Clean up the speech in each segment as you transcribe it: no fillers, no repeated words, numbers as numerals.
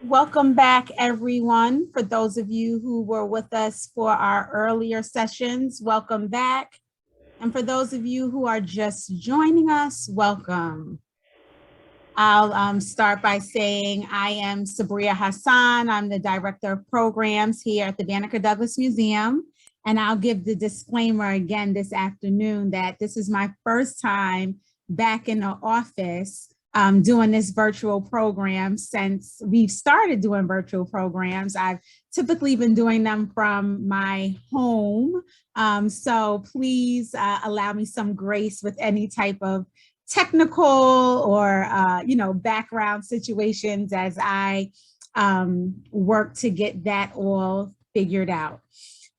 Welcome back, everyone. For those of you who were with us for our earlier sessions, welcome back. And for those of you who are just joining us, welcome. I'll start by saying I am Sabria Hassan. I'm the Director of Programs here at the Banneker-Douglass Museum. And I'll give the disclaimer again this afternoon that this is my first time back in the office doing this virtual program since we've started doing virtual programs. I've typically been doing them from my home. So please allow me some grace with any type of technical or, background situations as I work to get that all figured out.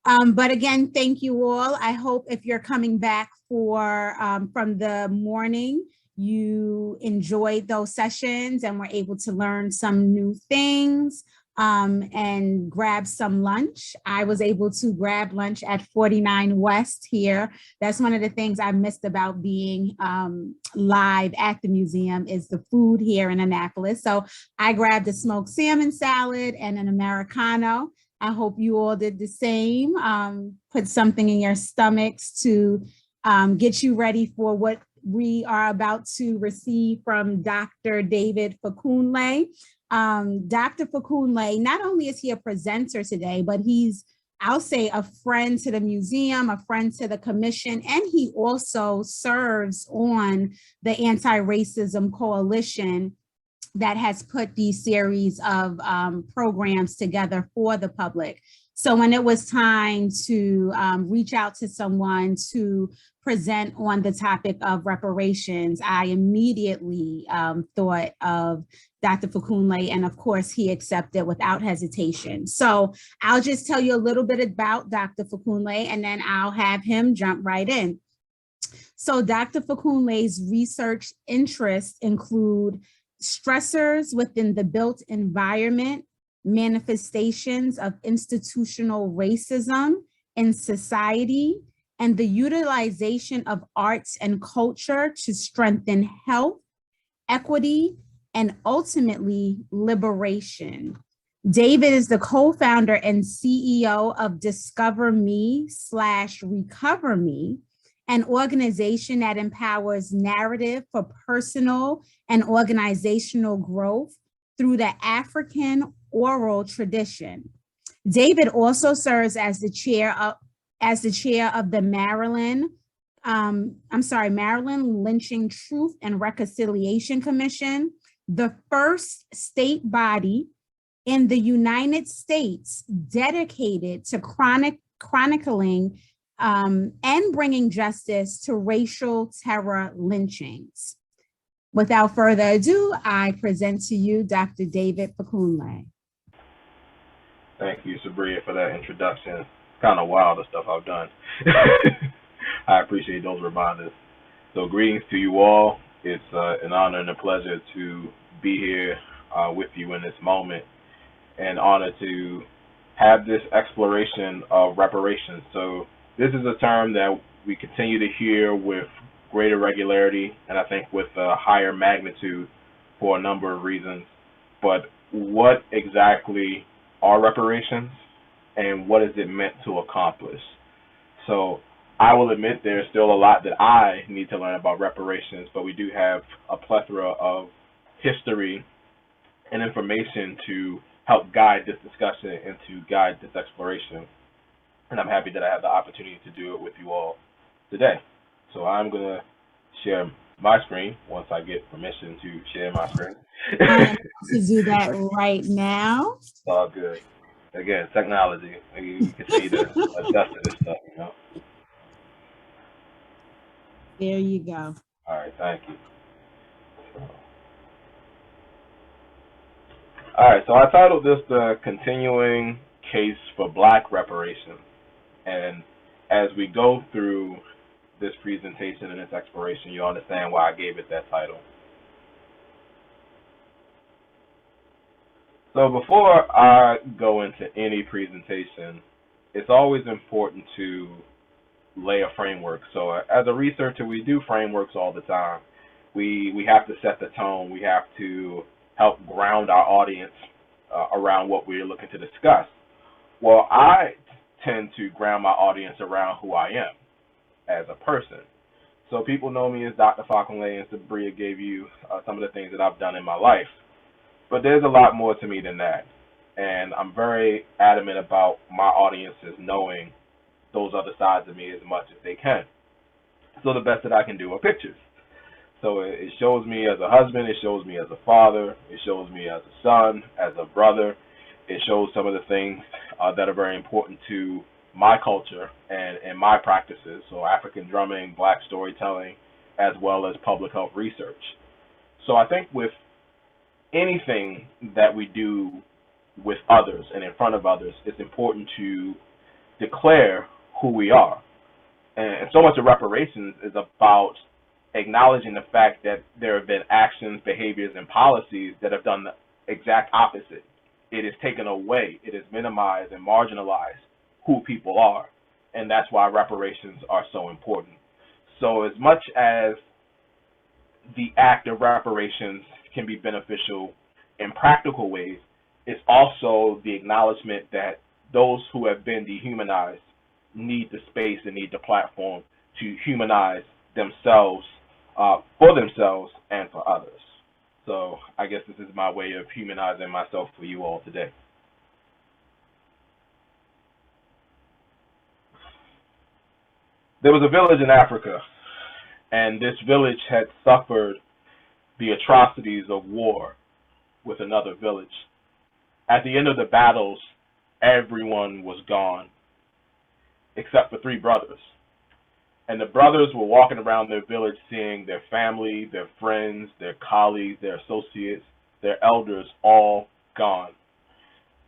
But again, thank you all. I hope if you're coming back from the morning, you enjoyed those sessions and were able to learn some new things and grab some lunch. I was able to grab lunch at 49 West here. That's one of the things I missed about being live at the museum is the food here in Annapolis. So I grabbed a smoked salmon salad and an Americano. I hope you all did the same. Put something in your stomachs to get you ready for what we are about to receive from Dr. David Fakunle. Dr. Fakunle, not only is he a presenter today, but he's, I'll say, a friend to the museum, a friend to the commission, and he also serves on the Anti-Racism Coalition that has put these series of programs together for the public. So when it was time to reach out to someone to present on the topic of reparations, I immediately thought of Dr. Fakunle, and of course he accepted without hesitation. So I'll just tell you a little bit about Dr. Fakunle and then I'll have him jump right in. So Dr. Fakunle's research interests include stressors within the built environment, manifestations of institutional racism in society, and the utilization of arts and culture to strengthen health, equity, and ultimately liberation. David is the co-founder and CEO of Discover Me/Recover Me, an organization that empowers narrative for personal and organizational growth through the African oral tradition. David also serves as the chair of the Maryland Lynching Truth and Reconciliation Commission, the first state body in the United States dedicated to chronicling and bringing justice to racial terror lynchings. Without further ado, I present to you Dr. David Fakunle. Thank you, Sabria, for that introduction. It's kind of wild, the stuff I've done. I appreciate those reminders. So greetings to you all. It's an honor and a pleasure to be here with you in this moment, and honor to have this exploration of reparations. So this is a term that we continue to hear with greater regularity, and I think with a higher magnitude for a number of reasons. But what exactly are reparations, and what is it meant to accomplish? So I will admit there's still a lot that I need to learn about reparations, but we do have a plethora of history and information to help guide this discussion and to guide this exploration. And I'm happy that I have the opportunity to do it with you all today. So I'm going to share my screen once I get permission to share my screen. To do that right now. It's all good. Again, technology. You can see the adjust to this stuff, you know. There you go. All right, thank you. All right, so I titled this The Continuing Case for Black Reparations. And as we go through this presentation and this exploration, you'll understand why I gave it that title. So before I go into any presentation, it's always important to lay a framework. So as a researcher, we do frameworks all the time. We have to set the tone. We have to help ground our audience around what we're looking to discuss. Well, I tend to ground my audience around who I am as a person. So people know me as Dr. Fakunle, and Sabria gave you some of the things that I've done in my life. But there's a lot more to me than that. And I'm very adamant about my audiences knowing those other sides of me as much as they can. So the best that I can do are pictures. So it shows me as a husband, it shows me as a father, it shows me as a son, as a brother. It shows some of the things that are very important to my culture and my practices. So African drumming, Black storytelling, as well as public health research. So I think with anything that we do with others and in front of others, it's important to declare who we are. And so much of reparations is about acknowledging the fact that there have been actions, behaviors, and policies that have done the exact opposite. It is taken away, it is minimized and marginalized who people are. And that's why reparations are so important. So as much as the act of reparations can be beneficial in practical ways, it's also the acknowledgement that those who have been dehumanized need the space and need the platform to humanize themselves for themselves and for others. So I guess this is my way of humanizing myself for you all today. There was a village in Africa, and this village had suffered the atrocities of war with another village. At the end of the battles, everyone was gone except for 3 brothers. And the brothers were walking around their village seeing their family, their friends, their colleagues, their associates, their elders all gone.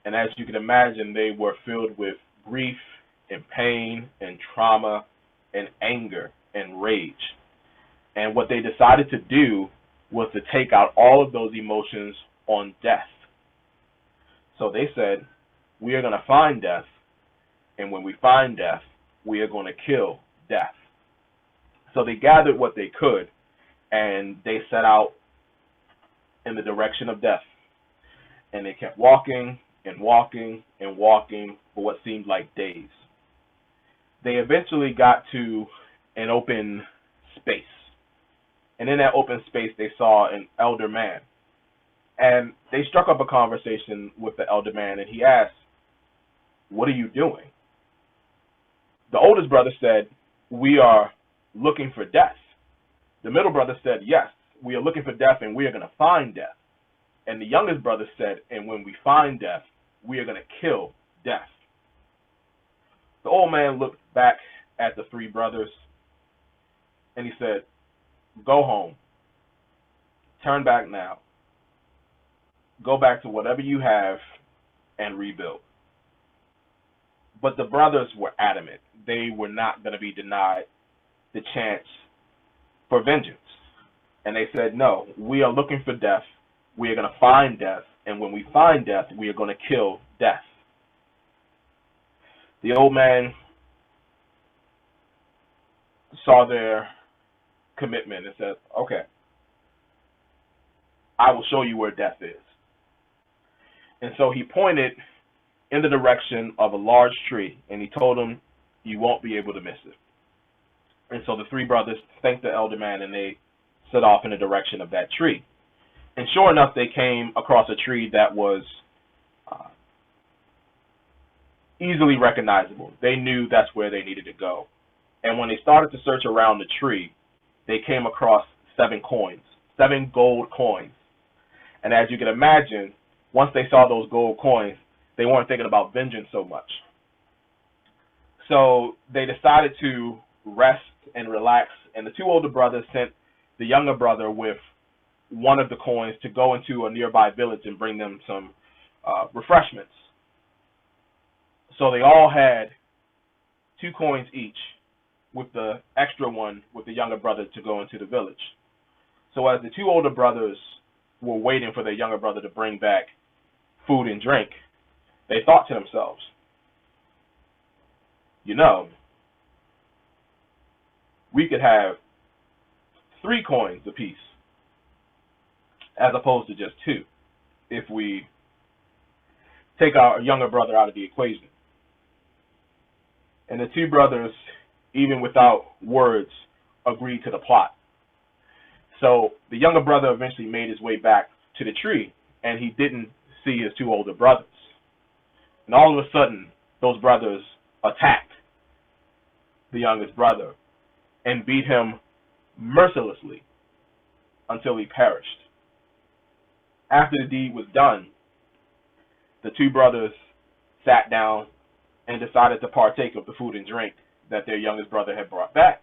And as you can imagine, they were filled with grief and pain and trauma and anger and rage. And what they decided to do was to take out all of those emotions on death. So they said, we are going to find death, and when we find death, we are going to kill death. So they gathered what they could, and they set out in the direction of death. And they kept walking and walking and walking for what seemed like days. They eventually got to an open space. And in that open space, they saw an elder man. And they struck up a conversation with the elder man, and he asked, what are you doing? The oldest brother said, we are looking for death. The middle brother said, yes, we are looking for death, and we are going to find death. And the youngest brother said, and when we find death, we are going to kill death. The old man looked back at the 3 brothers, and he said, go home. Turn back now. Go back to whatever you have and rebuild. But the brothers were adamant. They were not going to be denied the chance for vengeance. And they said, no, we are looking for death. We are going to find death. And when we find death, we are going to kill death. The old man saw their commitment and said, okay, I will show you where death is. And so he pointed in the direction of a large tree, and he told them, you won't be able to miss it. And so the 3 brothers thanked the elder man, and they set off in the direction of that tree. And sure enough, they came across a tree that was easily recognizable. They knew that's where they needed to go. And when they started to search around the tree, they came across 7 coins, 7 gold coins. And as you can imagine, once they saw those gold coins, they weren't thinking about vengeance so much. So they decided to rest and relax, and the 2 older brothers sent the younger brother with one of the coins to go into a nearby village and bring them some refreshments. So they all had 2 coins each, with the extra one with the younger brother to go into the village. So as the 2 older brothers were waiting for their younger brother to bring back food and drink, they thought to themselves, you know, we could have 3 coins apiece as opposed to just 2 if we take our younger brother out of the equation. And the two brothers, even without words, agreed to the plot. So the younger brother eventually made his way back to the tree, and he didn't see his two older brothers. And all of a sudden, those brothers attacked the youngest brother and beat him mercilessly until he perished. After the deed was done, the two brothers sat down and decided to partake of the food and drink that their youngest brother had brought back.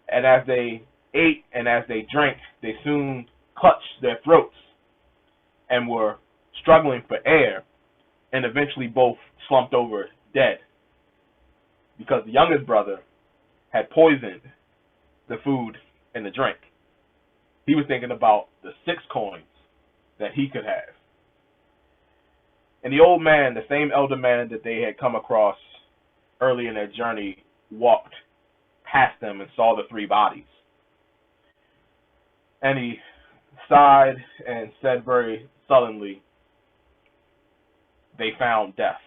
And as they ate and as they drank, they soon clutched their throats and were struggling for air, and eventually both slumped over dead because the youngest brother had poisoned the food and the drink. He was thinking about the 6 coins that he could have. And the old man, the same elder man that they had come across early in their journey, walked past them and saw the 3 bodies. And he sighed and said very sullenly, "They found death."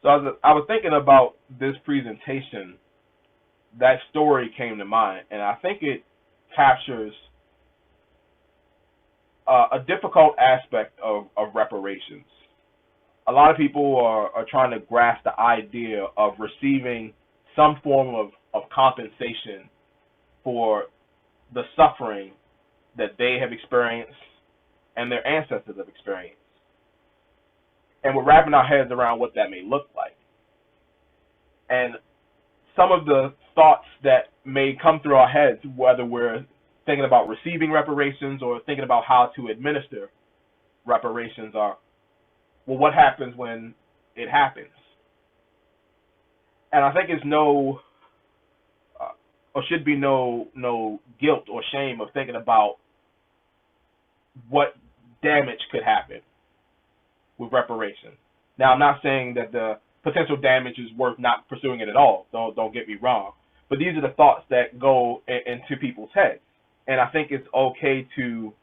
So I was thinking about this presentation, that story came to mind, and I think it captures a difficult aspect of reparations. A lot of people are trying to grasp the idea of receiving some form of compensation for the suffering that they have experienced and their ancestors have experienced. And we're wrapping our heads around what that may look like. And some of the thoughts that may come through our heads, whether we're thinking about receiving reparations or thinking about how to administer reparations, are, well, what happens when it happens? And I think it's or should be no guilt or shame of thinking about what damage could happen with reparations. Now, I'm not saying that the potential damage is worth not pursuing it at all. Don't get me wrong. But these are the thoughts that go into people's heads. And I think it's okay to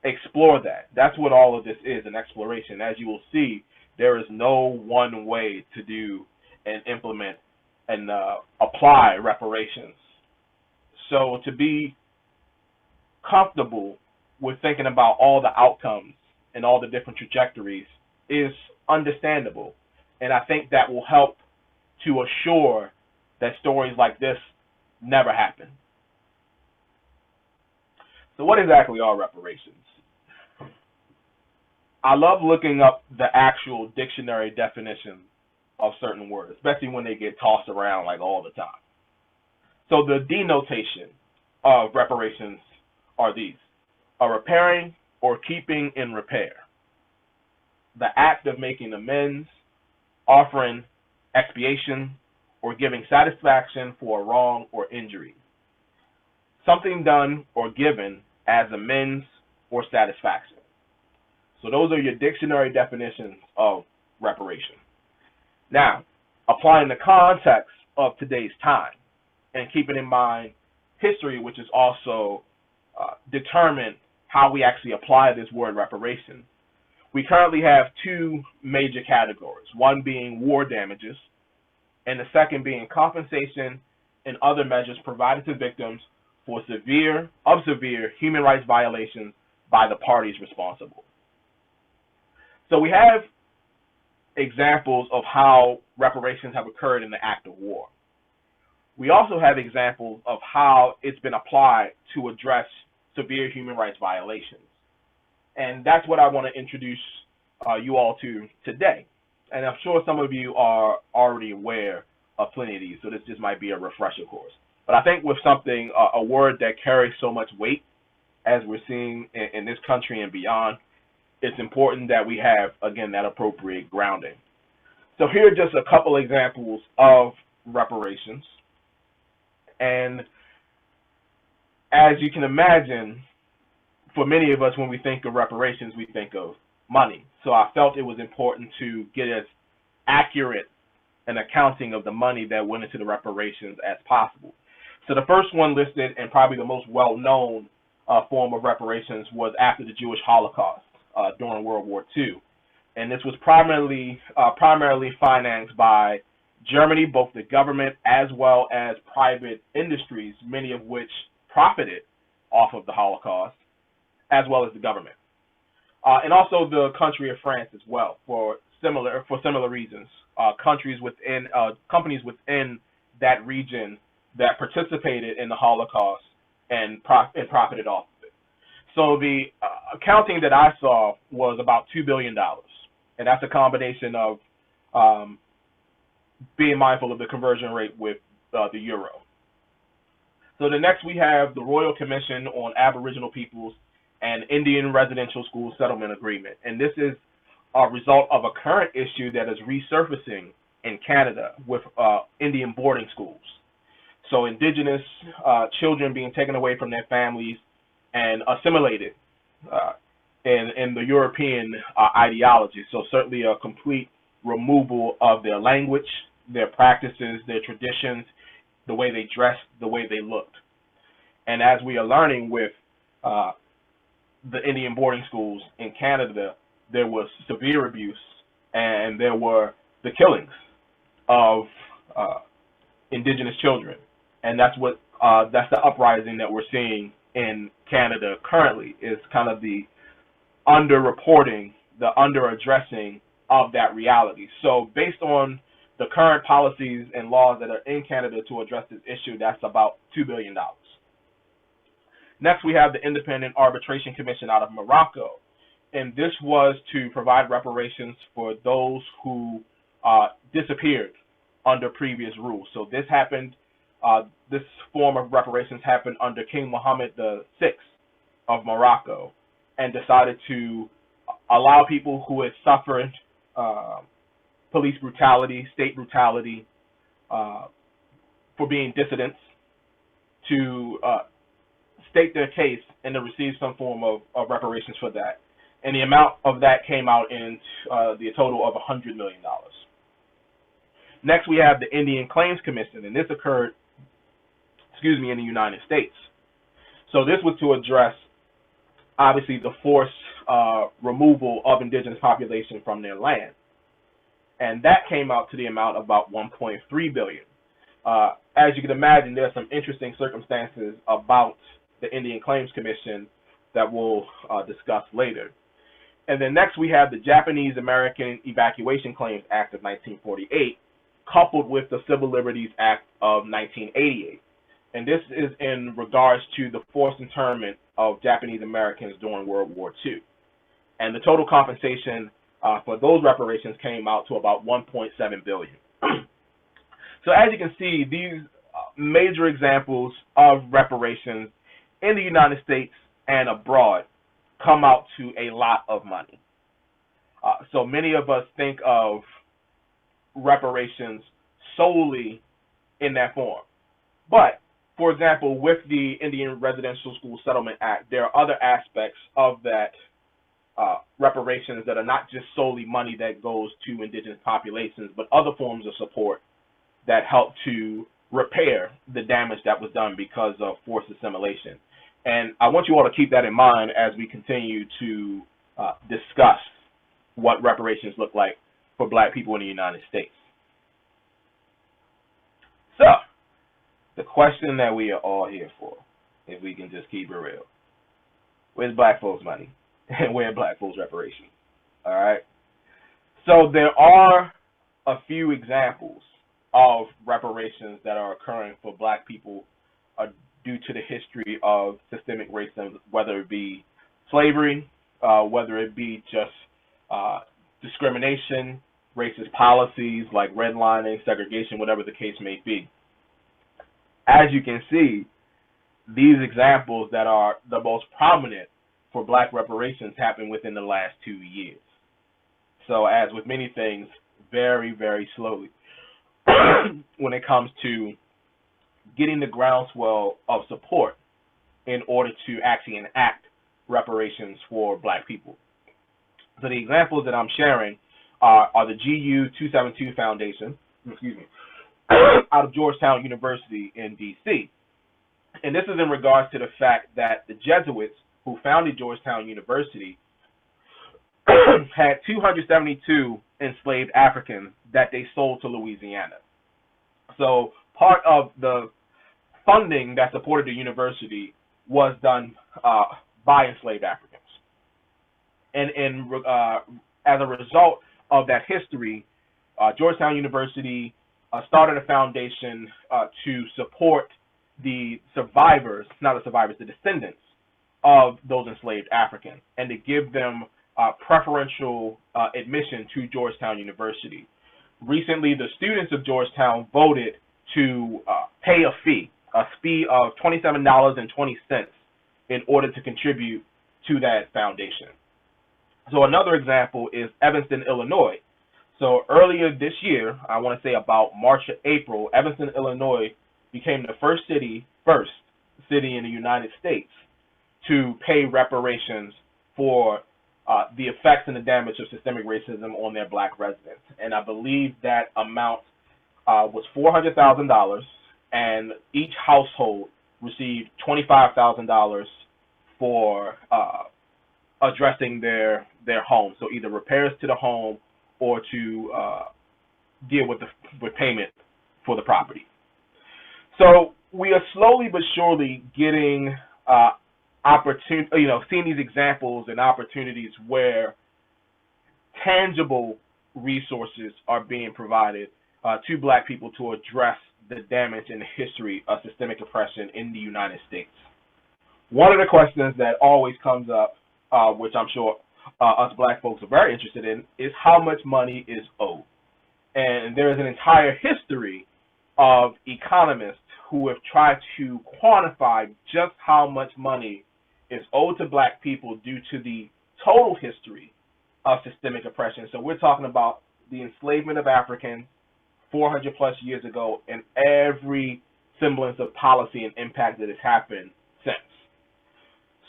explore that. That's what all of this is, an exploration. As you will see, there is no one way to do and implement and apply reparations. So to be comfortable with thinking about all the outcomes and all the different trajectories is understandable. And I think that will help to assure that stories like this never happen. So what exactly are reparations? I love looking up the actual dictionary definition of certain words, especially when they get tossed around like all the time. So the denotation of reparations are these: a repairing or keeping in repair, the act of making amends, offering expiation, or giving satisfaction for a wrong or injury, something done or given as amends or satisfaction. So those are your dictionary definitions of reparation. Now, applying the context of today's time and keeping in mind history, which is also determined how we actually apply this word reparations, we currently have 2 major categories, one being war damages, and the second being compensation and other measures provided to victims for severe human rights violations by the parties responsible. So we have examples of how reparations have occurred in the act of war. We also have examples of how it's been applied to address severe human rights violations. And that's what I want to introduce you all to today. And I'm sure some of you are already aware of plenty of these, so this just might be a refresher course. But I think with something, a word that carries so much weight, as we're seeing in this country and beyond, it's important that we have, again, that appropriate grounding. So here are just a couple examples of reparations. And as you can imagine, for many of us, when we think of reparations, we think of money. So I felt it was important to get as accurate an accounting of the money that went into the reparations as possible. So the first one listed, and probably the most well-known form of reparations was after the Jewish Holocaust during World War II. And this was primarily financed by Germany, both the government as well as private industries, many of which profited off of the Holocaust, as well as the government, and also the country of France as well for similar reasons. Companies within that region that participated in the Holocaust and profited off of it. So the accounting that I saw was about $2 billion, and that's a combination of being mindful of the conversion rate with the euro. So the next we have the Royal Commission on Aboriginal Peoples and Indian Residential School Settlement Agreement, and this is a result of a current issue that is resurfacing in Canada with Indian boarding schools. So Indigenous children being taken away from their families and assimilated in the European ideology. So certainly a complete removal of their language, their practices, their traditions, the way they dressed, the way they looked. And as we are learning with the Indian boarding schools in Canada, there was severe abuse and there were the killings of Indigenous children. And that's the uprising that we're seeing in Canada currently, is kind of the underreporting, the under-addressing of that reality. So based on the current policies and laws that are in Canada to address this issue, that's about $2 billion. Next, we have the Independent Arbitration Commission out of Morocco. And this was to provide reparations for those who disappeared under previous rules. So this happened, this form of reparations happened under King Mohammed VI of Morocco, and decided to allow people who had suffered police brutality, state brutality, for being dissidents, to state their case and to receive some form of reparations for that. And the amount of that came out in the total of $100 million. Next, we have the Indian Claims Commission, and this occurred, in the United States. So this was to address, obviously, the forced removal of indigenous population from their land. And that came out to the amount of about $1.3 billion. As you can imagine, there are some interesting circumstances about the Indian Claims Commission that we'll discuss later. And then next we have the Japanese American Evacuation Claims Act of 1948, coupled with the Civil Liberties Act of 1988. And this is in regards to the forced internment of Japanese Americans during World War II. And the total compensation for those reparations came out to about $1.7 billion. So as you can see, these major examples of reparations in the United States and abroad come out to a lot of money. So many of us think of reparations solely in that form. But, for example, with the Indian Residential School Settlement Act, there are other aspects of that reparations that are not just solely money that goes to indigenous populations, but other forms of support that help to repair the damage that was done because of forced assimilation. And I want you all to keep that in mind as we continue to discuss what reparations look like for Black people in the United States. So, the question that we are all here for, if we can just keep it real, where's Black folks' money? And where are Black folks' reparations? All right? So there are a few examples of reparations that are occurring for Black people due to the history of systemic racism, whether it be slavery, whether it be just discrimination, racist policies like redlining, segregation, whatever the case may be. As you can see, these examples that are the most prominent for Black reparations happened within the last 2 years. So as with many things, very, very slowly when it comes to getting the groundswell of support in order to actually enact reparations for Black people. So the examples that I'm sharing are the GU 272 Foundation, out of Georgetown University in DC. And this is in regards to the fact that the Jesuits who founded Georgetown University had 272 enslaved Africans that they sold to Louisiana. So part of the funding that supported the university was done by enslaved Africans. And as a result of that history, Georgetown University started a foundation to support the survivors, not the survivors, the descendants of those enslaved Africans, and to give them preferential admission to Georgetown University. Recently, the students of Georgetown voted to pay a fee of $27.20 in order to contribute to that foundation. So another example is Evanston, Illinois. So earlier this year, I want to say about March or April, Evanston, Illinois became the first city in the United States to pay reparations for the effects and the damage of systemic racism on their black residents. And I believe that amount was $400,000, and each household received $25,000 for addressing their home. So either repairs to the home or to deal with payment for the property. So we are slowly but surely getting seeing these examples and opportunities where tangible resources are being provided to black people to address the damage and the history of systemic oppression in the United States. One of the questions that always comes up, which I'm sure us black folks are very interested in, is how much money is owed. And there is an entire history of economists who have tried to quantify just how much money is owed to black people due to the total history of systemic oppression. So we're talking about the enslavement of Africans 400 plus years ago and every semblance of policy and impact that has happened since.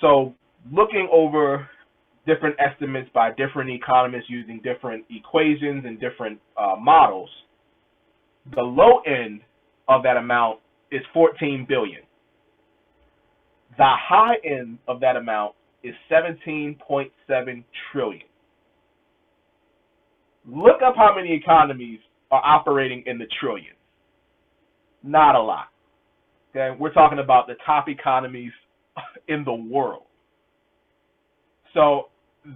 So looking over different estimates by different economists using different equations and different models, the low end of that amount is 14 billion. The high end of that amount is 17.7 trillion. Look up how many economies are operating in the trillions. Not a lot. Okay, we're talking about the top economies in the world. So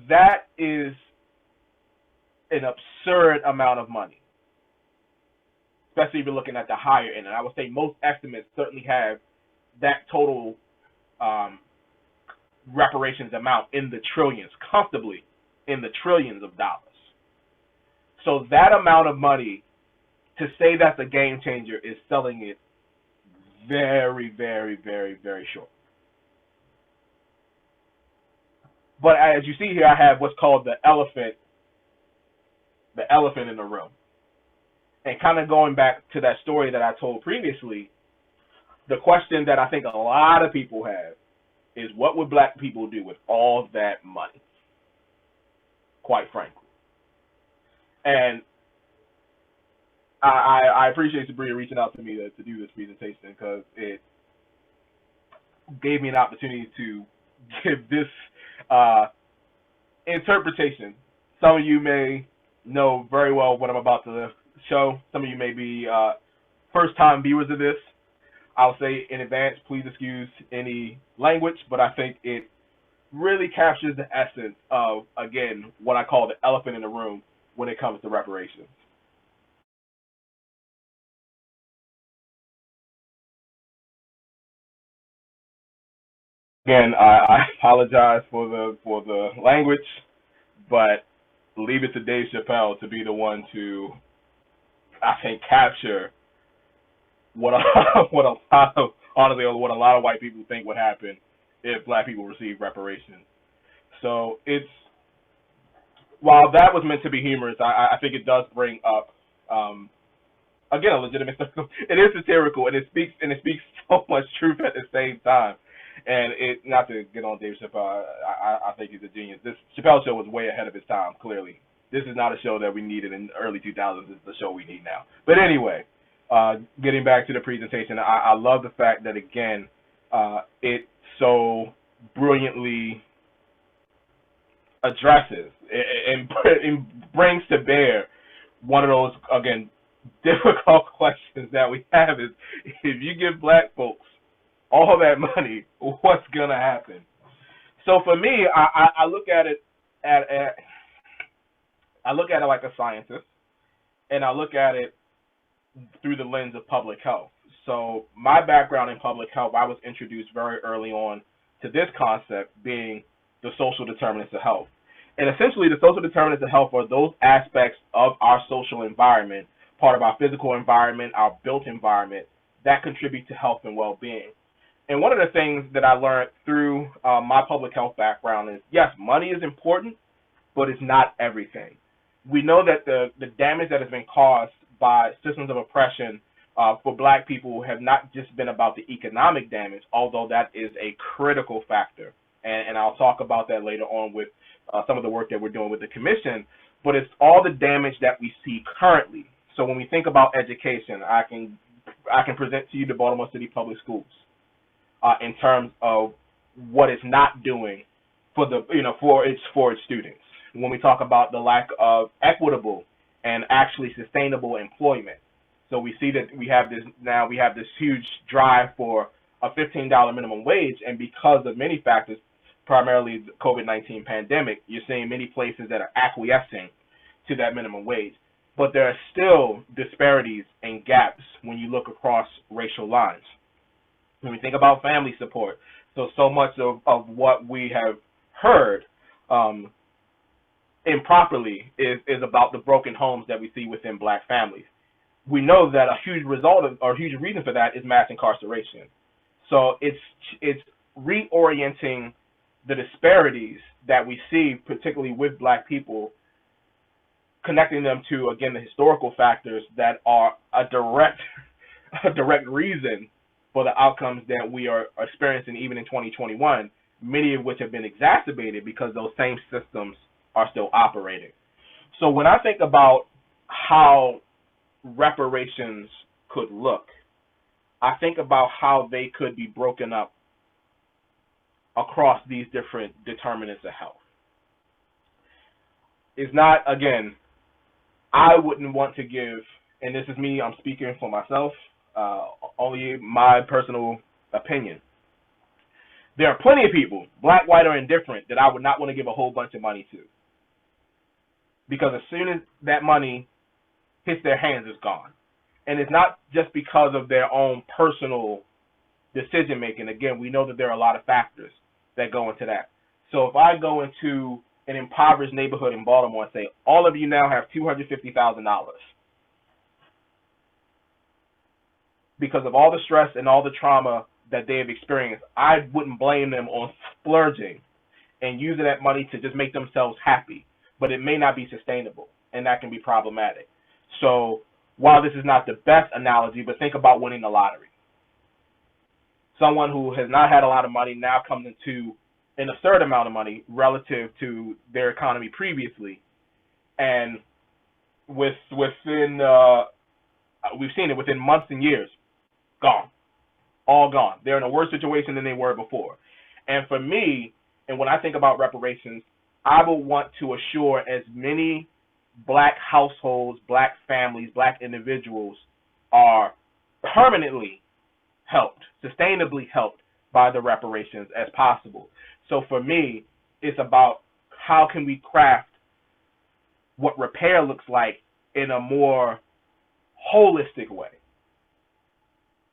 that is an absurd amount of money, especially if you're looking at the higher end. And I would say most estimates certainly have that total reparations amount in the trillions, comfortably in the trillions of dollars. So that amount of money, to say that's a game changer, is selling it very, very, very, very short. But as you see here, I have what's called the elephant in the room. And kind of going back to that story that I told previously, the question that I think a lot of people have is, what would black people do with all that money? Quite frankly. And I appreciate Sabria reaching out to me to do this presentation, because it gave me an opportunity to give this interpretation. Some of you may know very well what I'm about to show. Some of you may be first-time viewers of this. I'll say in advance, please excuse any language, but I think it really captures the essence of, again, what I call the elephant in the room when it comes to reparations. Again, I apologize for the language, but leave it to Dave Chappelle to be the one to, I think, capture what honestly what a lot of white people think would happen if black people receive reparations. So while that was meant to be humorous, I think it does bring up again a legitimate. It is satirical, and it speaks so much truth at the same time. And it, not to get on Dave Chappelle, I think he's a genius. This Chappelle show was way ahead of its time, clearly. This is not a show that we needed in the early 2000s. It's the show we need now. But anyway, getting back to the presentation, I love the fact that, again, it so brilliantly addresses and brings to bear one of those, again, difficult questions that we have is, if you give black folks all that money, what's going to happen? So for me, I look at it I look at it like a scientist, and I look at it through the lens of public health. So my background in public health, I was introduced very early on to this concept being the social determinants of health. And essentially, the social determinants of health are those aspects of our social environment, part of our physical environment, our built environment, that contribute to health and well-being. And one of the things that I learned through my public health background is, yes, money is important, but it's not everything. We know that the damage that has been caused by systems of oppression for black people have not just been about the economic damage, although that is a critical factor. And I'll talk about that later on with some of the work that we're doing with the commission, but it's all the damage that we see currently. So when we think about education, I can present to you the Baltimore City Public Schools in terms of what it's not doing for its students. When we talk about the lack of equitable and actually sustainable employment, so we see that we have this huge drive for a $15 minimum wage, and because of many factors, primarily the COVID-19 pandemic, you're seeing many places that are acquiescing to that minimum wage. But there are still disparities and gaps when you look across racial lines. When we think about family support, so much of what we have heard improperly is about the broken homes that we see within black families. We know that a huge reason for that is mass incarceration. So it's reorienting the disparities that we see, particularly with black people, connecting them to, again, the historical factors that are a direct reason for the outcomes that we are experiencing even in 2021, many of which have been exacerbated because those same systems are still operating. So when I think about how reparations could look, I think about how they could be broken up across these different determinants of health. It's not, again, I wouldn't want to give, and this is me, I'm speaking for myself, only my personal opinion. There are plenty of people, black, white, or indifferent, that I would not want to give a whole bunch of money to. Because as soon as that money hits their hands, it's gone. And it's not just because of their own personal decision making. Again, we know that there are a lot of factors that go into that. So if I go into an impoverished neighborhood in Baltimore and say, all of you now have $250,000 because of all the stress and all the trauma that they have experienced, I wouldn't blame them on splurging and using that money to just make themselves happy. But it may not be sustainable, and that can be problematic. So while this is not the best analogy, but think about winning the lottery. Someone who has not had a lot of money now comes into an absurd amount of money relative to their economy previously, and we've seen it within months and years, gone, all gone. They're in a worse situation than they were before. And for me, and when I think about reparations, I would want to assure as many black households, black families, black individuals are permanently helped, sustainably helped by the reparations as possible. So for me, it's about how can we craft what repair looks like in a more holistic way.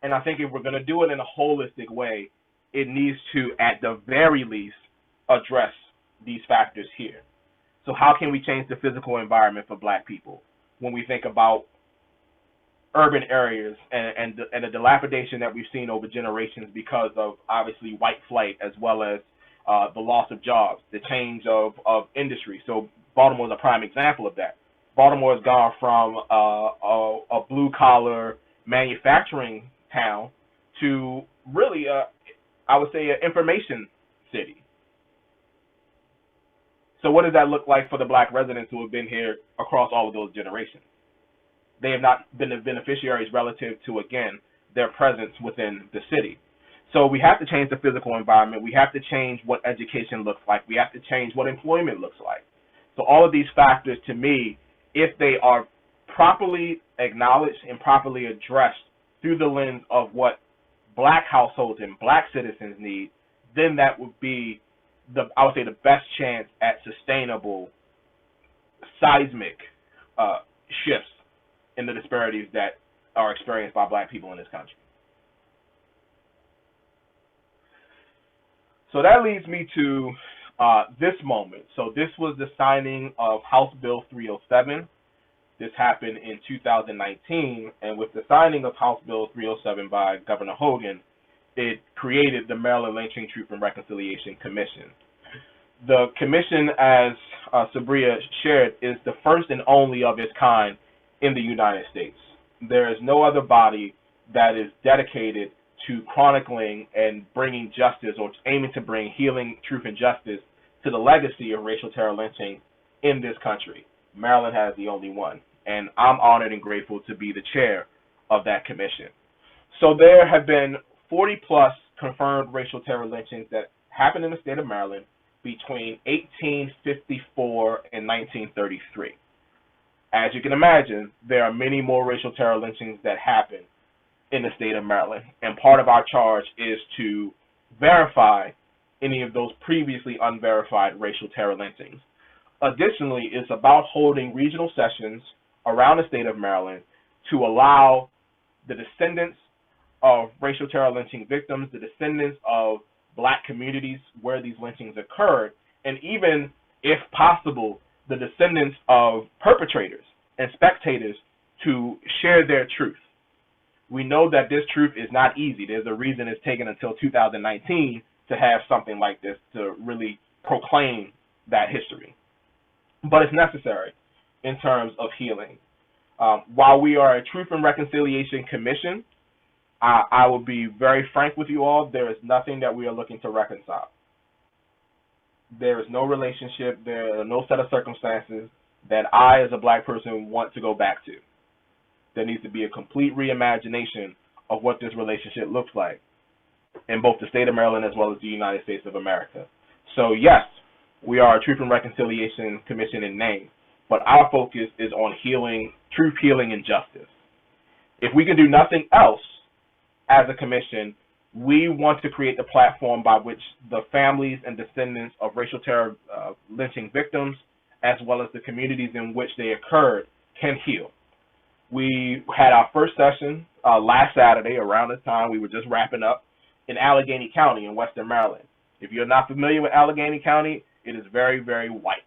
And I think if we're going to do it in a holistic way, it needs to, at the very least, address these factors here. So how can we change the physical environment for black people when we think about urban areas and the dilapidation that we've seen over generations because of obviously white flight, as well as the loss of jobs, the change of industry. So Baltimore is a prime example of that. Baltimore has gone from a blue collar manufacturing town to really, I would say, an information city. So what does that look like for the black residents who have been here across all of those generations? They have not been the beneficiaries relative to, again, their presence within the city. So we have to change the physical environment. We have to change what education looks like. We have to change what employment looks like. So all of these factors, to me, if they are properly acknowledged and properly addressed through the lens of what black households and black citizens need, then that would be I would say, the best chance at sustainable seismic shifts in the disparities that are experienced by black people in this country. So that leads me to this moment. So this was the signing of House Bill 307. This happened in 2019, and with the signing of House Bill 307 by Governor Hogan, it created the Maryland Lynching, Truth, and Reconciliation Commission. The commission, as Sabria shared, is the first and only of its kind in the United States. There is no other body that is dedicated to chronicling and bringing justice, or aiming to bring healing, truth, and justice to the legacy of racial terror lynching in this country. Maryland has the only one, and I'm honored and grateful to be the chair of that commission. So there have been 40 plus confirmed racial terror lynchings that happened in the state of Maryland between 1854 and 1933. As you can imagine, there are many more racial terror lynchings that happen in the state of Maryland, and part of our charge is to verify any of those previously unverified racial terror lynchings. Additionally, it's about holding regional sessions around the state of Maryland to allow the descendants of racial terror lynching victims, the descendants of black communities where these lynchings occurred, and even, if possible, the descendants of perpetrators and spectators to share their truth. We know that this truth is not easy. There's a reason it's taken until 2019 to have something like this to really proclaim that history. But it's necessary in terms of healing. While we are a Truth and Reconciliation Commission, I will be very frank with you all, there is nothing that we are looking to reconcile. There is no relationship, there are no set of circumstances that I as a black person want to go back to. There needs to be a complete reimagination of what this relationship looks like in both the state of Maryland as well as the United States of America. So yes, we are a Truth and Reconciliation Commission in name, but our focus is on healing, truth, healing, and justice. If we can do nothing else as a commission, we want to create the platform by which the families and descendants of racial terror lynching victims, as well as the communities in which they occurred, can heal. We had our first session last Saturday around this time. We were just wrapping up in Allegheny County in Western Maryland. If you're not familiar with Allegheny County, it is very, very white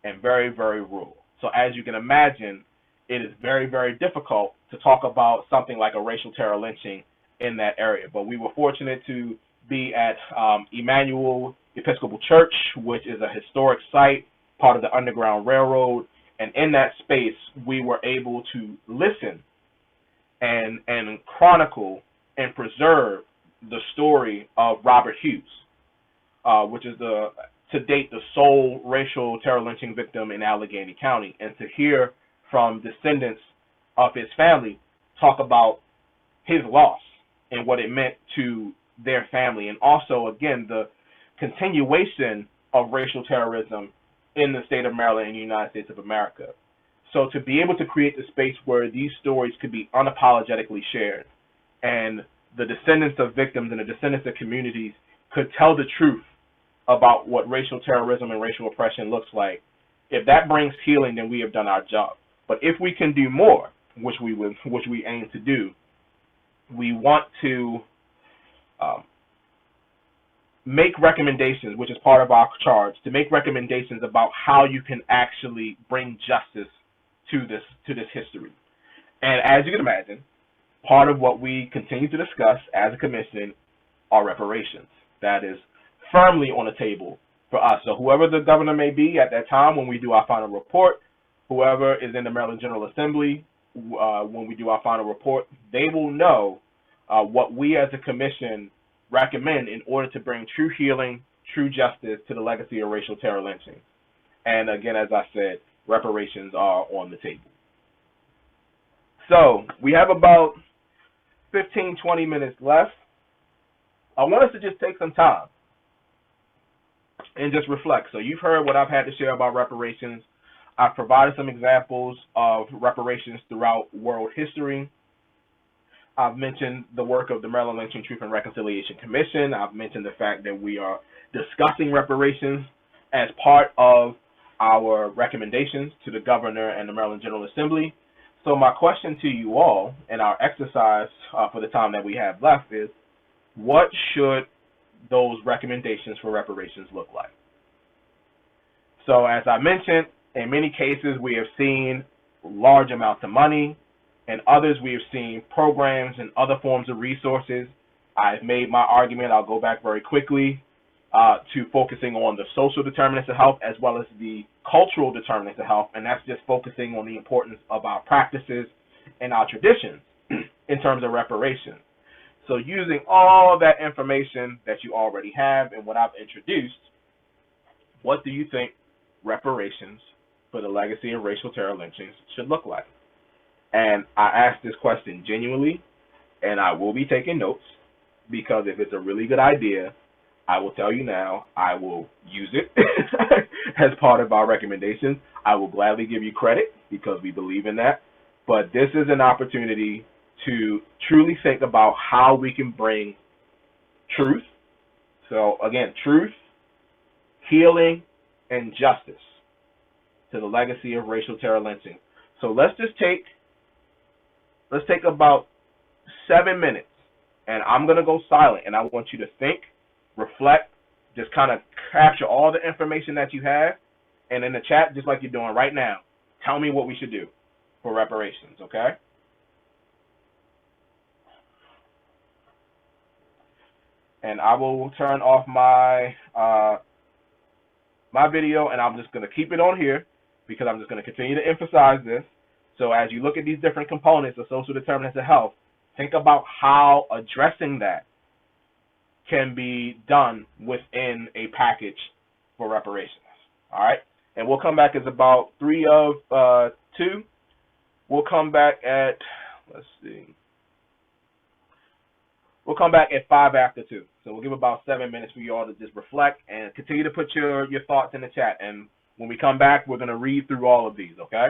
and very, very rural. So as you can imagine, it is very, very difficult to talk about something like a racial terror lynching in that area. But we were fortunate to be at Emmanuel Episcopal Church, which is a historic site, part of the Underground Railroad. And in that space, we were able to listen and chronicle and preserve the story of Robert Hughes, which is to date the sole racial terror lynching victim in Allegheny County, and to hear from descendants of his family talk about his loss and what it meant to their family, and also, again, the continuation of racial terrorism in the state of Maryland and the United States of America. So to be able to create the space where these stories could be unapologetically shared, and the descendants of victims and the descendants of communities could tell the truth about what racial terrorism and racial oppression looks like, if that brings healing, then we have done our job. But if we can do more, which we aim to do, we want to make recommendations, which is part of our charge, to make recommendations about how you can actually bring justice to this history. And as you can imagine, part of what we continue to discuss as a commission are reparations. That is firmly on the table for us. So whoever the governor may be at that time when we do our final report, whoever is in the Maryland General Assembly when we do our final report, they will know what we as a commission recommend in order to bring true healing, true justice to the legacy of racial terror lynching. And again, as I said, reparations are on the table. So we have about 15, 20 minutes left. I want us to just take some time and just reflect. So you've heard what I've had to share about reparations. I've provided some examples of reparations throughout world history. I've mentioned the work of the Maryland Lynching Truth and Reconciliation Commission. I've mentioned the fact that we are discussing reparations as part of our recommendations to the governor and the Maryland General Assembly. So my question to you all and our exercise for the time that we have left is, what should those recommendations for reparations look like? So as I mentioned, in many cases we have seen large amounts of money. In others, we have seen programs and other forms of resources. I've made my argument, I'll go back very quickly, to focusing on the social determinants of health as well as the cultural determinants of health, and that's just focusing on the importance of our practices and our traditions in terms of reparations. So using all that information that you already have and what I've introduced, what do you think reparations for the legacy of racial terror lynchings should look like? And I asked this question genuinely, and I will be taking notes, because if it's a really good idea, I will tell you now, I will use it as part of our recommendations. I will gladly give you credit because we believe in that. But this is an opportunity to truly think about how we can bring truth. So again, truth, healing, and justice to the legacy of racial terror lynching. So let's take about 7 minutes, and I'm going to go silent, and I want you to think, reflect, just kind of capture all the information that you have, and in the chat, just like you're doing right now, tell me what we should do for reparations, okay? And I will turn off my my video, and I'm just going to keep it on here because I'm just going to continue to emphasize this. So as you look at these different components of social determinants of health, think about how addressing that can be done within a package for reparations. All right? And we'll come back as about 3 of 2. We'll come back at, let's see, we'll come back at 5 after 2. So we'll give about 7 minutes for you all to just reflect and continue to put your thoughts in the chat. And when we come back, we're going to read through all of these, okay?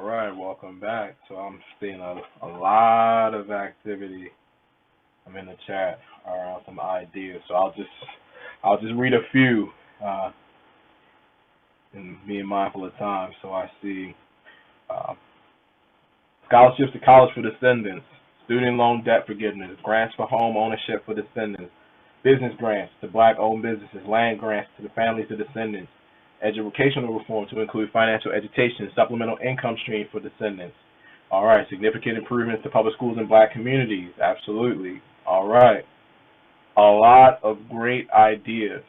right, welcome back. So I'm seeing a lot of activity. I'm in the chat around some ideas. So I'll just read a few uh, and being mindful of time. So I see uh, scholarships to college for descendants, student loan debt forgiveness, grants for home ownership for descendants, business grants to black-owned businesses, land grants to the families of descendants, educational reform to include financial education, supplemental income stream for descendants. All right, significant improvements to public schools in black communities. Absolutely. All right. A lot of great ideas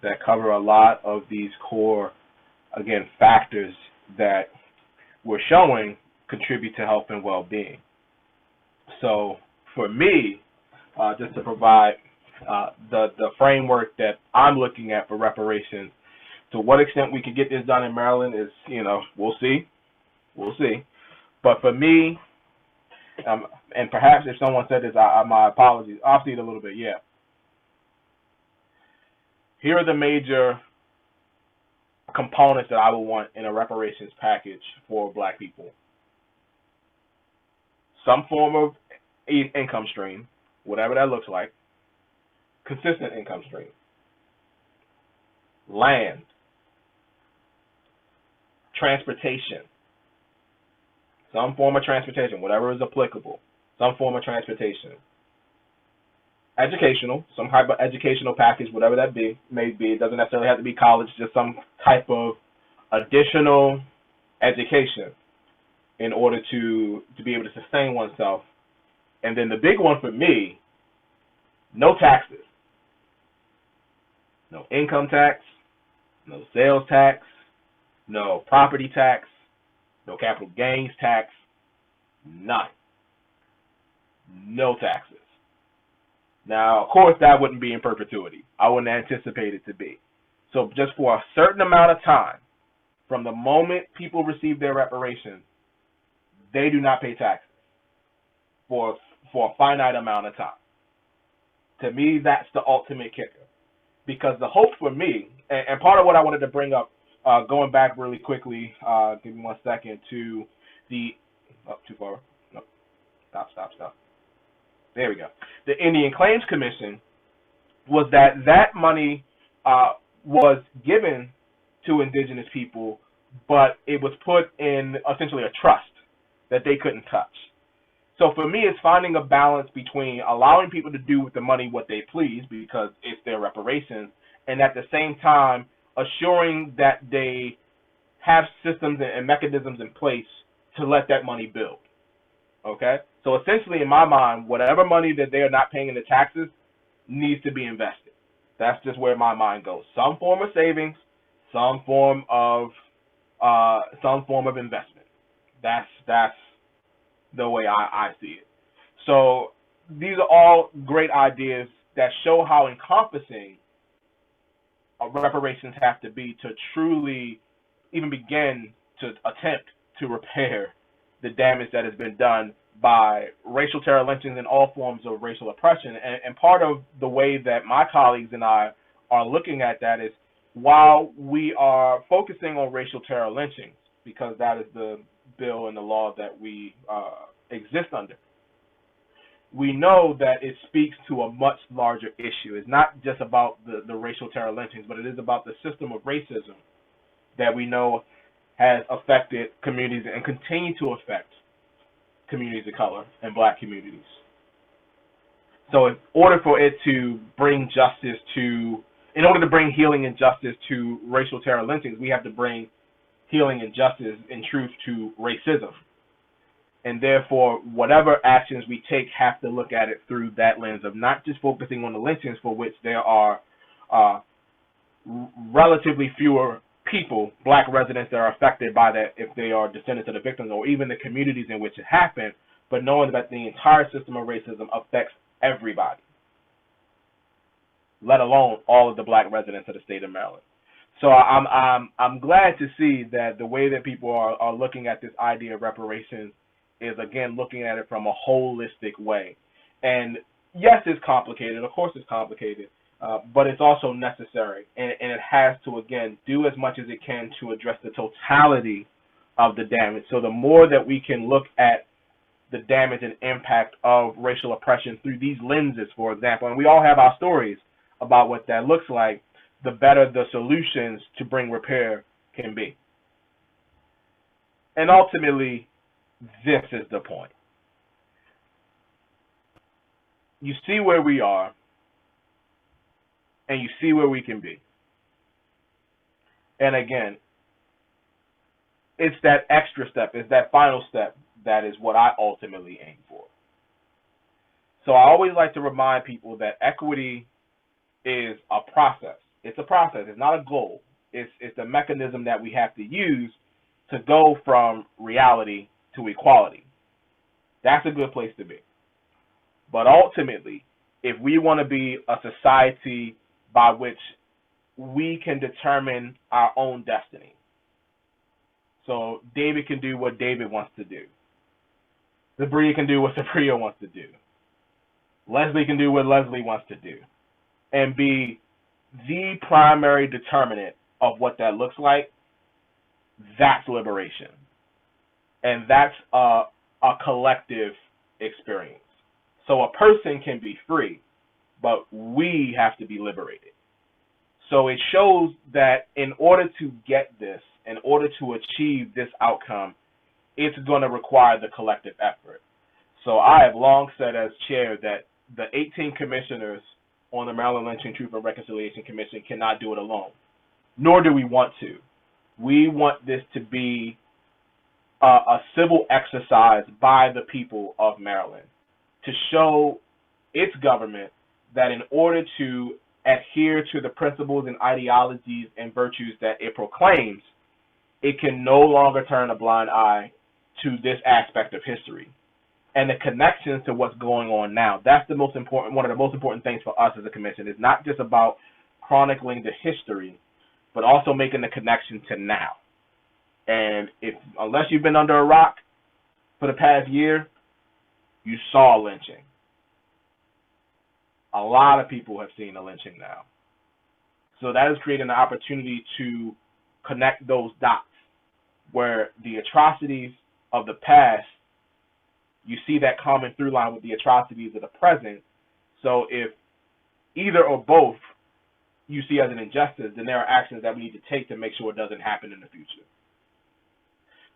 that cover a lot of these core, again, factors that we're showing contribute to health and well-being. So for me, just to provide the framework that I'm looking at for reparations, to what extent we can get this done in Maryland is, we'll see. We'll see. But for me, and perhaps if someone said this, my apologies. I'll see it a little bit, yeah. Here are the major components that I would want in a reparations package for black people. Some form of income stream, whatever that looks like. Consistent income stream. Land. Transportation. Some form of transportation, whatever is applicable. Some form of transportation. Educational, some type of educational package, whatever that may be. It doesn't necessarily have to be college, just some type of additional education in order to be able to sustain oneself. And then the big one for me, no taxes. No income tax, no sales tax, no property tax, no capital gains tax, none. No taxes. Now, of course, that wouldn't be in perpetuity. I wouldn't anticipate it to be. So just for a certain amount of time, from the moment people receive their reparations, they do not pay taxes for a finite amount of time. To me, that's the ultimate kicker. Because the hope for me, and part of what I wanted to bring up, going back really quickly, give me 1 second, to the, too far, no, stop. There we go. The Indian Claims Commission was that money was given to indigenous people, but it was put in essentially a trust that they couldn't touch. So for me, it's finding a balance between allowing people to do with the money what they please because it's their reparations, and at the same time assuring that they have systems and mechanisms in place to let that money build. Okay? So essentially, in my mind, whatever money that they are not paying in the taxes needs to be invested. That's just where my mind goes. Some form of savings, some form of investment. That's the way I see it. So these are all great ideas that show how encompassing reparations have to be to truly even begin to attempt to repair the damage that has been done by racial terror lynchings and all forms of racial oppression. And part of the way that my colleagues and I are looking at that is, while we are focusing on racial terror lynchings, because that is the bill and the law that we exist under, we know that it speaks to a much larger issue. It's not just about the racial terror lynchings, but it is about the system of racism that we know has affected communities and continue to affect communities of color and black communities. So in order for it to bring justice to, in order to bring healing and justice to racial terror lynchings, we have to bring healing and justice and truth to racism. And therefore, whatever actions we take have to look at it through that lens of not just focusing on the lynchings, for which there are relatively fewer people, black residents, that are affected by that if they are descendants of the victims, or even the communities in which it happened, but knowing that the entire system of racism affects everybody, let alone all of the black residents of the state of Maryland. So I'm glad to see that the way that people are looking at this idea of reparations is, again, looking at it from a holistic way. And yes, it's complicated. Of course it's complicated. But it's also necessary. And it has to, again, do as much as it can to address the totality of the damage. So the more that we can look at the damage and impact of racial oppression through these lenses, for example, and we all have our stories about what that looks like, the better the solutions to bring repair can be. And ultimately, this is the point. You see where we are, and you see where we can be. And again, it's that extra step, it's that final step that is what I ultimately aim for. So I always like to remind people that equity is a process. It's a process. It's not a goal. It's a mechanism that we have to use to go from reality to equality. That's a good place to be. But ultimately, if we want to be a society by which we can determine our own destiny, so David can do what David wants to do, Sabria can do what Sabria wants to do, Leslie can do what Leslie wants to do, and be the primary determinant of what that looks like, that's liberation. And that's a collective experience. So a person can be free, but we have to be liberated. So it shows that in order to get this, in order to achieve this outcome, it's going to require the collective effort. So I have long said as chair that the 18 commissioners on the Maryland Lynching Truth and Reconciliation Commission cannot do it alone, nor do we want to. We want this to be a civil exercise by the people of Maryland to show its government that in order to adhere to the principles and ideologies and virtues that it proclaims, it can no longer turn a blind eye to this aspect of history and the connections to what's going on now. That's the most important, one of the most important things for us as a commission. It's not just about chronicling the history, but also making the connection to now. And unless you've been under a rock for the past year, you saw lynching. A lot of people have seen a lynching now. So that is creating an opportunity to connect those dots where the atrocities of the past, you see that common through line with the atrocities of the present. So if either or both you see as an injustice, then there are actions that we need to take to make sure it doesn't happen in the future.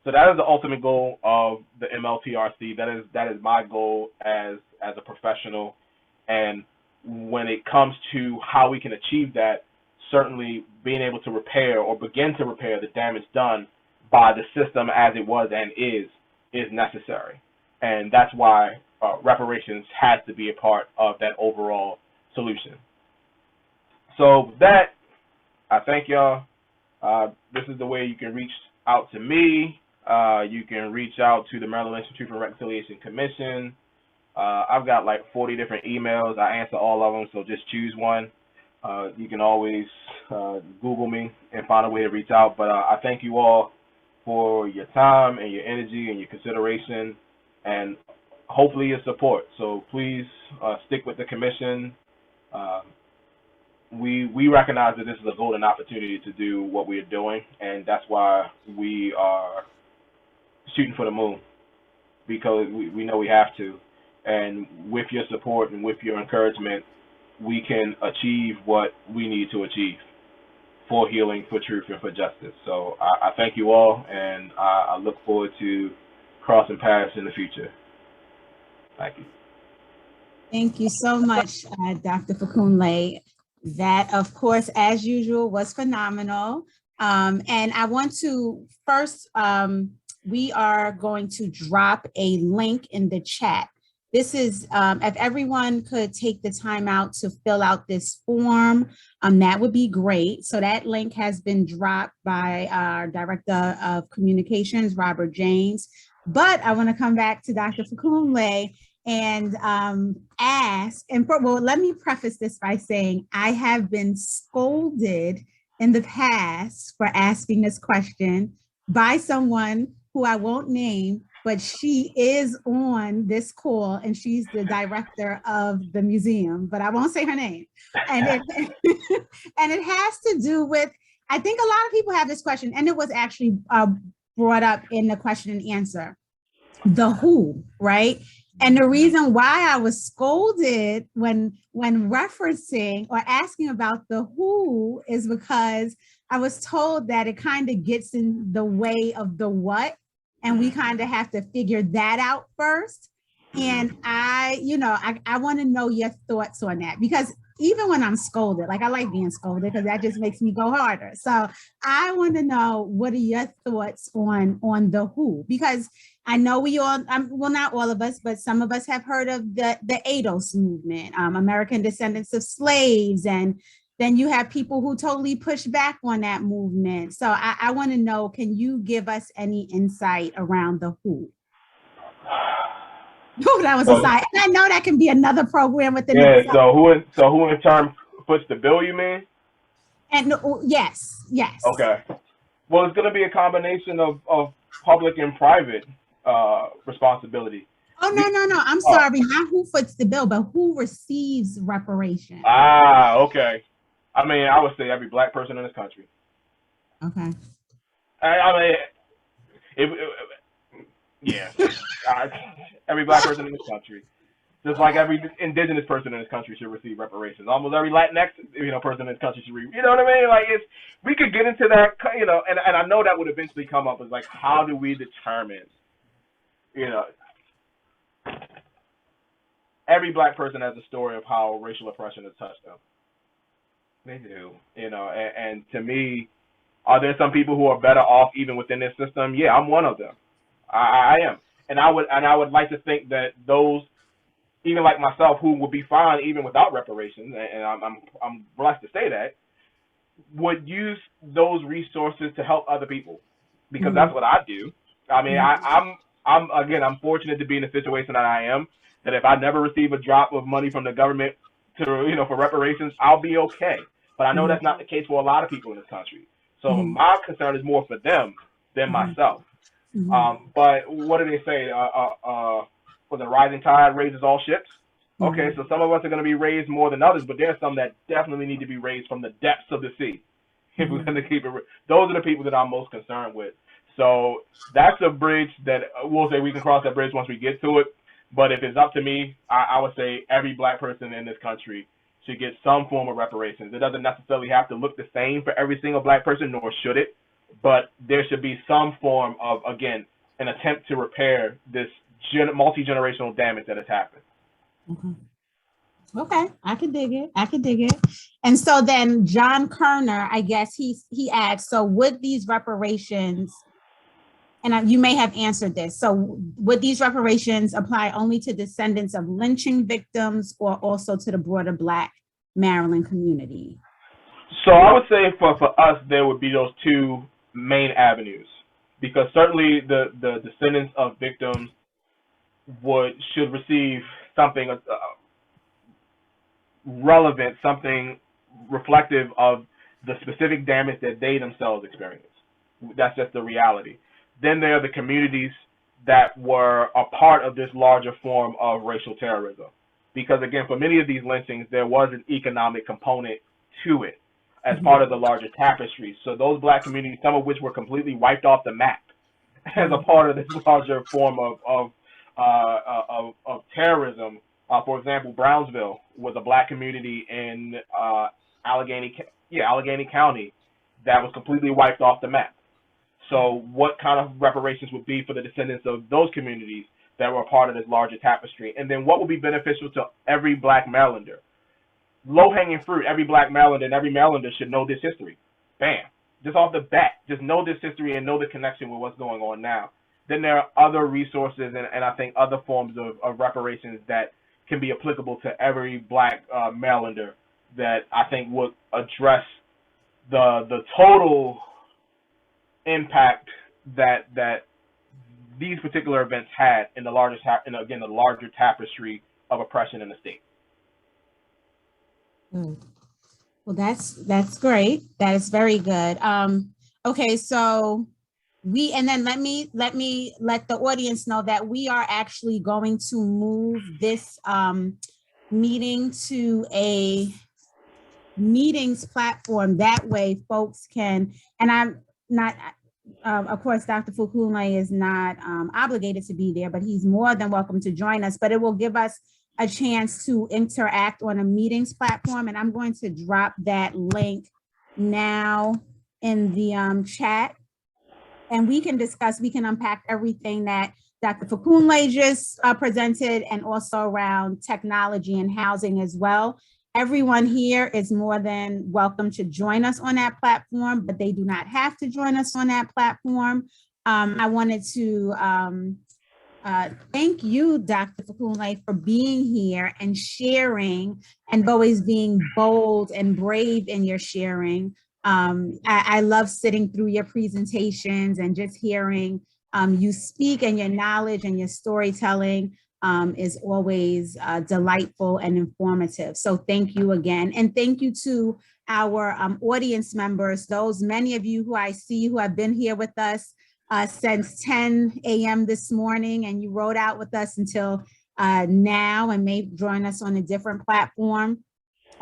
So that is the ultimate goal of the MLTRC. That is my goal as a professional. And when it comes to how we can achieve that, certainly being able to repair or begin to repair the damage done by the system as it was and is necessary. And that's why reparations has to be a part of that overall solution. So with that, I thank y'all. This is the way you can reach out to me. You can reach out to the Maryland Lynching Truth and Reconciliation Commission. I've got like 40 different emails. I answer all of them, so just choose one. You can always Google me and find a way to reach out. But I thank you all for your time and your energy and your consideration and hopefully your support. So please stick with the commission. We recognize that this is a golden opportunity to do what we are doing, and that's why we are shooting for the moon, because we know we have to. And with your support and with your encouragement, we can achieve what we need to achieve for healing, for truth, and for justice. So I thank you all, and I look forward to crossing paths in the future. Thank you. Thank you so much, Dr. Fakunle. That, of course, as usual, was phenomenal. And I want to first, we are going to drop a link in the chat. This is, if everyone could take the time out to fill out this form, that would be great. So that link has been dropped by our Director of Communications, Robert James. But I want to come back to Dr. Fakunle and ask, and well, let me preface this by saying I have been scolded in the past for asking this question by someone who I won't name, but she is on this call and she's the director of the museum, but I won't say her name. And it, and it has to do with, I think a lot of people have this question, and it was actually brought up in the question and answer, the who, right? And the reason why I was scolded when referencing or asking about the who is because I was told that it kind of gets in the way of the what, and we kind of have to figure that out first. And I want to know your thoughts on that, because even when I'm scolded, like I like being scolded because that just makes me go harder. So I want to know, what are your thoughts on the who? Because I know we all, well, not all of us, but some of us have heard of the ADOS movement, American Descendants of Slaves. And then you have people who totally push back on that movement. So I want to know, can you give us any insight around the who? Oh, that was a sigh. And I know that can be another program within itself. So who in turn puts the bill, you mean? And yes. Okay. Well, it's going to be a combination of public and private responsibility. Oh, no. I'm sorry. Not who foots the bill, but who receives reparations. Okay. I mean, I would say every Black person in this country. Okay. Every Black person in this country. Just like every indigenous person in this country should receive reparations. Almost every Latinx, person in this country should receive. You know what I mean? Like, we could get into that, and I know that would eventually come up as like, how do we determine, every Black person has a story of how racial oppression has touched them. They do, and to me, are there some people who are better off even within this system? Yeah, I'm one of them. I am, and I would like to think that those, even like myself, who would be fine even without reparations, and I'm blessed to say that, would use those resources to help other people, because that's what I do. I mean, I'm fortunate to be in the situation that I am, that if I never receive a drop of money from the government to, for reparations, I'll be okay. But I know that's not the case for a lot of people in this country. So my concern is more for them than myself. But what do they say? For the rising tide raises all ships. Okay, so some of us are going to be raised more than others, but there's some that definitely need to be raised from the depths of the sea. If we're going to keep it, those are the people that I'm most concerned with. So that's a bridge that we'll say we can cross that bridge once we get to it. But if it's up to me, I would say every Black person in this country should get some form of reparations. It doesn't necessarily have to look the same for every single Black person, nor should it. But there should be some form of, again, an attempt to repair this multi-generational damage that has happened. Okay, I can dig it. And so then John Kerner, I guess he asked, so would these reparations, and you may have answered this, so would these reparations apply only to descendants of lynching victims or also to the broader Black Maryland community? So I would say for us, there would be those two main avenues, because certainly the descendants of victims should receive something relevant, something reflective of the specific damage that they themselves experienced. That's just the reality. Then there are the communities that were a part of this larger form of racial terrorism, because again, for many of these lynchings, there was an economic component to it as part of the larger tapestry. So those Black communities, some of which were completely wiped off the map as a part of this larger form of terrorism. For example, Brownsville was a Black community in Allegheny County that was completely wiped off the map. So what kind of reparations would be for the descendants of those communities that were a part of this larger tapestry? And then what would be beneficial to every Black Marylander? Low-hanging fruit, every Black Marylander and every Marylander should know this history. Bam. Just off the bat, just know this history and know the connection with what's going on now. Then there are other resources and I think other forms of reparations that can be applicable to every Black Marylander that I think would address the total impact that these particular events had in the larger tapestry of oppression in the state. Well, that's great. That is very good. Okay, so let me let the audience know that we are actually going to move this meeting to a meetings platform. That way folks can, and I'm not, Of course, Dr. Fukunle is not obligated to be there, but he's more than welcome to join us. But it will give us a chance to interact on a meetings platform. And I'm going to drop that link now in the chat. And we can discuss, we can unpack everything that Dr. Fukunle just presented, and also around technology and housing as well. Everyone here is more than welcome to join us on that platform, but they do not have to join us on that platform. I wanted to thank you, Dr. Fukunle, for being here and sharing, and always being bold and brave in your sharing. I love sitting through your presentations and just hearing you speak, and your knowledge and your storytelling is always delightful and informative. So thank you again. And thank you to our audience members, those many of you who I see who have been here with us since 10 a.m. this morning, and you rode out with us until now and may join us on a different platform.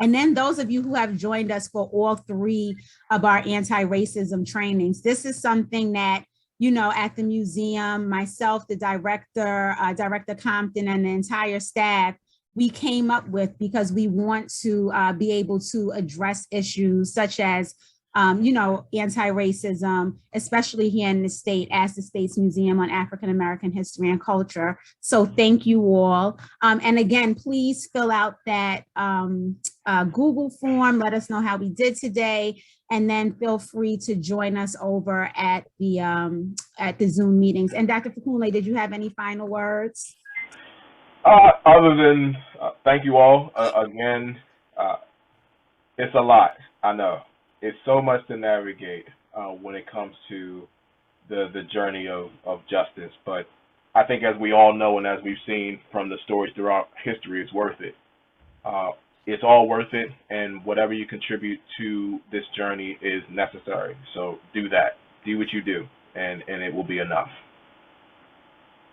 And then those of you who have joined us for all three of our anti-racism trainings. This is something that, you know, at the museum, myself, the director, Director Compton, and the entire staff, we came up with, because we want to be able to address issues such as you know, anti-racism, especially here in the state, as the state's Museum on African American History and Culture. So thank you all. And again, please fill out that Google form. Let us know how we did today. And then feel free to join us over at the Zoom meetings. And Dr. Fukunle, did you have any final words? Other than thank you all again. It's a lot, I know. It's so much to navigate when it comes to the journey of justice. But I think, as we all know, and as we've seen from the stories throughout history, it's worth it. It's all worth it, and whatever you contribute to this journey is necessary. So do that. Do what you do, and it will be enough.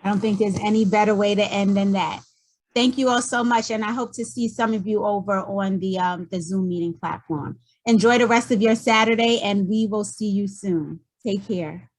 I don't think there's any better way to end than that. Thank you all so much, and I hope to see some of you over on the Zoom meeting platform. Enjoy the rest of your Saturday, and we will see you soon. Take care.